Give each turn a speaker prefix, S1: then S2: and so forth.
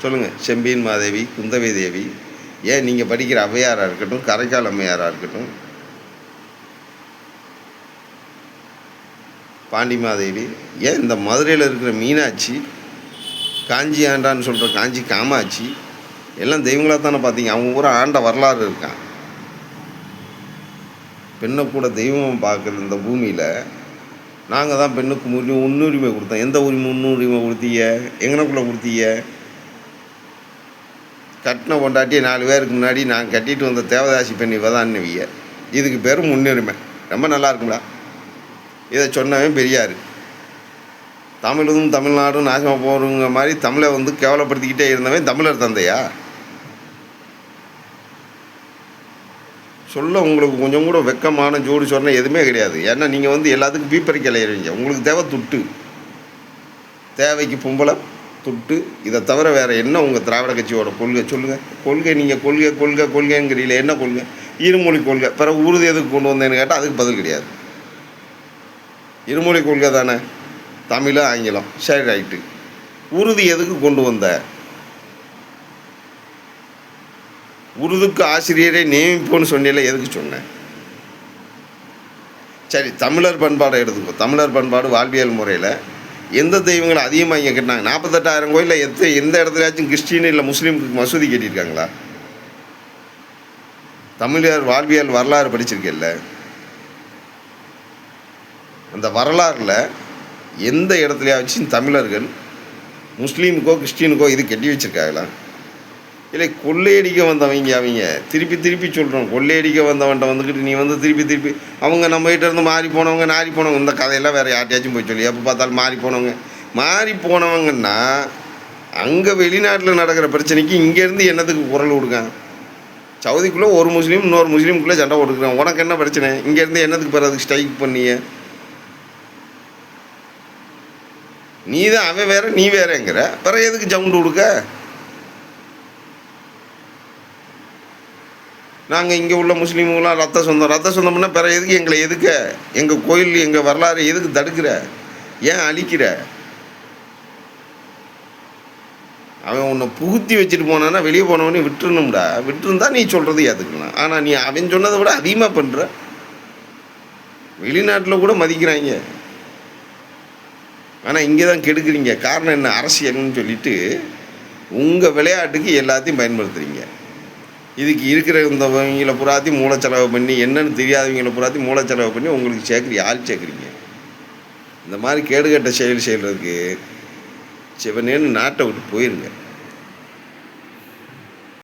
S1: சொல்லுங்கள். செம்பியன் மாதேவி, குந்தவை தேவி, ஏன் நீங்கள் படிக்கிற ஔவையாராக இருக்கட்டும், கரைக்கால் அம்மையாராக இருக்கட்டும், பாண்டி மாதேவி, ஏன் இந்த மதுரையில் இருக்கிற மீனாட்சி, காஞ்சி ஆண்டான்னு சொல்கிற காஞ்சி காமாட்சி எல்லாம் தெய்வங்களாக தானே பார்த்தீங்க. அவங்க கூட ஆண்ட வரலாறு இருக்கான். பெண்ணை கூட தெய்வம் பார்க்குற இந்த பூமியில் நாங்கள் தான் பெண்ணுக்கு முன்னுரிமை கொடுத்தோம். எந்த முன்னுரிமை கொடுத்தீங்க? எங்கனக்குள்ளே கொடுத்தீங்க? கட்டின பொண்டாட்டி 4 பேருக்கு முன்னாடி நான் கட்டிட்டு வந்த தேவதாசி பெண் இவ தான் வைய. இதுக்கு பேர் முன்னுரிமை. ரொம்ப நல்லா இருக்குங்களா? இதை சொன்னவன் பெரியார். தமிழும் தமிழ்நாடும் நாசமாக போகிறவங்க மாதிரி தமிழை கேவலப்படுத்திக்கிட்டே இருந்தவன் தமிழர் தந்தையா? சொல்ல உங்களுக்கு கொஞ்சம் கூட வெக்கமான ஜோடி சொன்ன எதுவுமே கிடையாது. ஏன்னா நீங்கள் எல்லாத்துக்கும் பீப்பறிக்க அலையிறீங்க. உங்களுக்கு தேவை துட்டு, தேவைக்கு பொம்பளை, துட்டு. இதை தவிர வேறு என்ன உங்கள் திராவிட கட்சியோட கொள்கை? சொல்லுங்கள். கொள்கை நீங்கள் கொள்கைங்கிறீங்களே, என்ன கொள்கை? இருமொழி கொள்கை. பிறகு உறுதி எதுக்கு கொண்டு வந்தேன்னு கேட்டால் அதுக்கு பதில் கிடையாது. இருமொழி கொள்கை தானே, தமிழ் ஆங்கிலம், சரி ரைட்டு. உறுதி எதுக்கு கொண்டு வந்த? உருதுக்கு ஆசிரியரை நியமிப்போன்னு சொன்னீங்களே, எதுக்கு சொன்னேன்? சரி, தமிழர் பண்பாடை எடுத்துக்கோ. தமிழர் பண்பாடு வாழ்வியல் முறையில் எந்த தெய்வங்களை அதிகமாக இங்கே கட்டினாங்க? 48,000 கோயிலில் எந்த இடத்துலையாச்சும் கிறிஸ்டின் இல்லை முஸ்லீமுக்கு மசூதி கட்டியிருக்காங்களா? தமிழர் வாழ்வியல் வரலாறு படிச்சிருக்கேல்ல, அந்த வரலாறில் எந்த இடத்துலையாச்சும் தமிழர்கள் முஸ்லீமுக்கோ கிறிஸ்டினுக்கோ இது கட்டி வச்சுருக்காங்களா? இல்லை கொள்ளையடிக்க அவங்க திருப்பி சொல்கிறோம். கொள்ளையடிக்க வந்தவன்ட்ட நீ திருப்பி அவங்க நம்மகிட்ட இருந்து மாறி போனவங்க இந்த கதையெல்லாம் வேறு யார்ட்டையாச்சும் போய் சொல்லி எப்போ பார்த்தாலும் மாறி போனவங்கன்னா அங்கே வெளிநாட்டில் நடக்கிற பிரச்சனைக்கு இங்கேருந்து என்னத்துக்கு குரல் கொடுக்காங்க? சவுதிக்குள்ளே ஒரு முஸ்லீம் இன்னொரு முஸ்லீமுக்குள்ளே சண்டை போட்டுக்கிறான். உனக்கு என்ன பிரச்சனை? இங்கேருந்து என்னத்துக்கு பிறகு ஸ்ட்ரைக் பண்ணிய? நீ தான் அவன் வேறு நீ வேறேங்கிற, பிறகு எதுக்கு சவுண்டு கொடுக்க? நாங்கள் இங்கே உள்ள முஸ்லீம்களாம் ரத்த சொந்தம்னா பிற எதுக்கு எங்களை எங்கள் கோயில் எங்கள் வரலாறு எதுக்கு தடுக்கிற? ஏன் அழிக்கிற? அவன் உன்னை புகுத்தி வச்சுட்டு போனான்னா வெளியே போனவனே விட்டுருணும்டா. விட்டுருந்தா நீ சொல்கிறது ஏற்றுக்கலாம். ஆனால் நீ அவன் சொன்னதை விட அதிகமாக பண்ணுற. வெளிநாட்டில் கூட மதிக்கிறாங்க, ஆனால் இங்கே தான் கெடுக்குறீங்க. காரணம் என்ன? அரசியல்னு சொல்லிட்டு உங்கள் விளையாட்டுக்கு எல்லாத்தையும் பயன்படுத்துகிறீங்க. இதுக்கு இருக்கிற இந்தவங்களை புறாத்தி மூளைச்செலவு பண்ணி, என்னென்னு தெரியாதவங்களை புறாத்தி மூளைச்செலவு பண்ணி உங்களுக்கு ஆள் சேர்க்குறீங்க. இந்த மாதிரி கேடுகட்ட செயல் செய்கிறதுக்கு சிவனேன்னு நாட்டை விட்டு போயிருங்க.